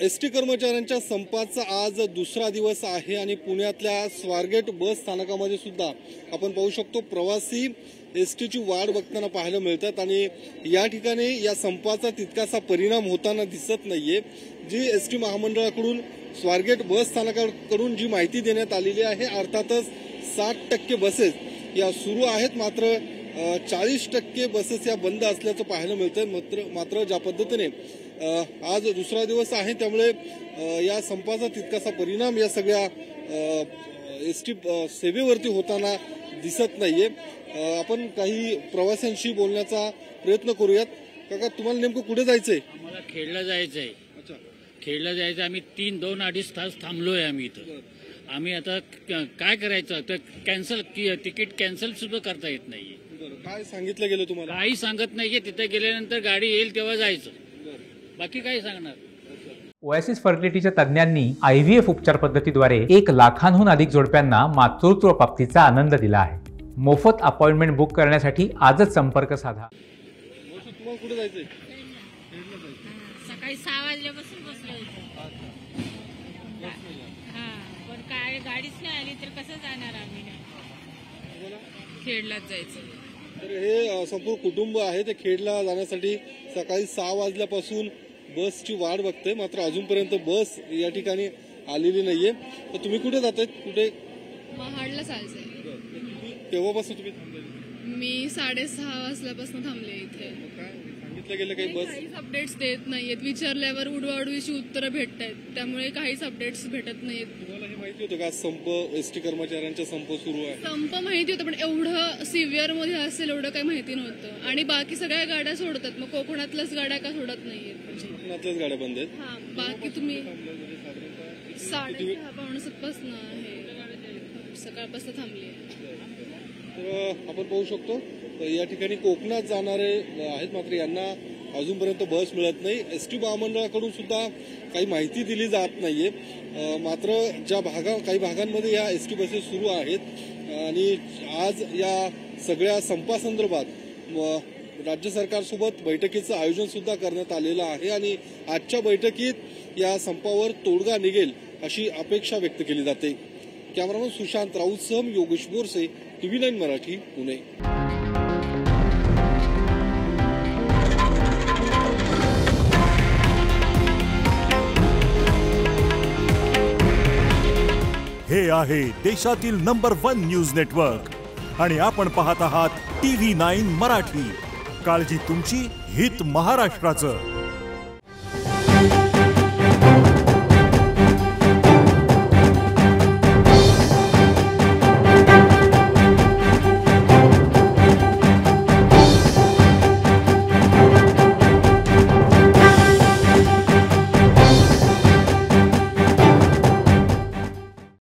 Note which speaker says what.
Speaker 1: ST कर्मचाऱ्यांच्या संपाचा आज दुसरा दिवस आहे आणि पुण्यातल्या स्वारगेट बस स्थानकामध्ये सुद्धा आपण पाहू शकतो प्रवासी एसटीची वाट बघताना पाहायला मिळतात आणि या ठिकाणी या संपाचा तितकासा परिणाम होताना दिसत नाहीये। जी एसटी महामंडळाकडून स्वारगेट बस स्थानकाकडून जी माहिती देण्यात आलेली आहे, अर्थातच 60% बसेस या सुरू आहेत, मात्र 40% बसेस या बंद असल्याचं पाहायला मिळतंय। मात्र ज्या पद्धतीने आज दुसरा दिवस आहे त्यामुळे या संपाचा तितकासा परिणाम या सगळ्या एसटी सेवेवरती होताना दिसत नाहीये। आपण काही प्रवाशांशी बोलण्याचा प्रयत्न करूयात। काका, तुम्हाला नेमकं कुठे जायचंय?
Speaker 2: आम्हाला खेडला जायचंय। अच्छा, खेडला जायचं। आम्ही 2-2.5 तास थांबलोय आम्ही इथं। आम्ही आता काय करायचं? तर कॅन्सल तिकीट कॅन्सल सुद्धा करता येत नाहीये।
Speaker 1: काय सांगितलं गेलं तुम्हाला?
Speaker 2: काही सांगत नाहीये। तिथे गेल्यानंतर गाडी येईल तेव्हा जायचं, बाकी काय सांगणार?
Speaker 3: ओएसिस फर्टिलिटीच्या तज्ञांनी IVF उपचार पद्धतीद्वारे 1 लाखांहून अधिक जोडप्यांना मातृत्व प्राप्तीचा आनंद दिला आहे। मोफत अपॉइंटमेंट बुक करण्यासाठी आजच संपर्क साधा।
Speaker 1: तुम्हाला कुठे जायचंय?
Speaker 4: सकाळी 6 वाजल्यापासून बसलो होतो। पण काय गाडीच नाही आली तर कसं जाणार आम्ही? खेडलाच जायचं।
Speaker 1: तर हे संपूर्ण कुटुंब आहे ते खेडला जाण्यासाठी सकाळी 6 वाजल्यापासून बसची वाट बघते, मात्र अजूनपर्यंत बस या ठिकाणी आलेली नाहीये। तर तुम्ही कुठे जाताय? कुठे?
Speaker 5: महाडला जायचंय।
Speaker 1: तेव्हापासून तुम्ही थांबले?
Speaker 5: मी 6:30 वाजल्यापासून थांबले इथे।
Speaker 1: सांगितलं गेलं काही बस?
Speaker 5: काहीच अपडेट्स देत नाहीयेत। विचारल्यावर उडवाउडवीची उत्तरं भेटतायत, त्यामुळे काहीच अपडेट्स भेटत नाहीत।
Speaker 1: तुम्हाला हे माहिती होतं का संप एसटी कर्मचाऱ्यांचा संप सुरू आहे?
Speaker 5: संप माहिती होतं, पण एवढं सिव्हिअर मध्ये असेल एवढं काही माहिती नव्हतं। आणि बाकी सगळ्या गाड्या सोडतात, मग कोकणातल्याच गाड्या का सोडत नाहीयेत?
Speaker 1: कोकणातल्याच गाड्या बंद आहेत।
Speaker 5: हा, बाकी तुम्ही 6:30-6:45 पासून आहे, सकाळपासून थांबली आहे।
Speaker 1: तर आपण पाहू शकतो या ठिकाणी कोकणात जाणारे आहेत, मात्र यांना अजूनपर्यंत बस मिळत नाही। एसटी महामंडळाकडून सुद्धा काही माहिती दिली जात नाहीये। मात्र काही भागांमध्ये या एसटी बसेस सुरू आहेत आणि आज या सगळ्या संपासंदर्भात राज्य सरकारसोबत बैठकीचं आयोजन सुद्धा करण्यात आलेलं आहे आणि आजच्या बैठकीत या संपावर तोडगा निघेल अशी अपेक्षा व्यक्त केली जाते। कॅमेरामन सुशांत राऊतसह योगेश बोरसे, TV9 मराठी, पुणे।
Speaker 6: हे आहे देशातील नंबर 1 न्यूज नेटवर्क आणि आपण पाहत आहात TV9 मराठी। काळजी तुमची, हित महाराष्ट्राचं।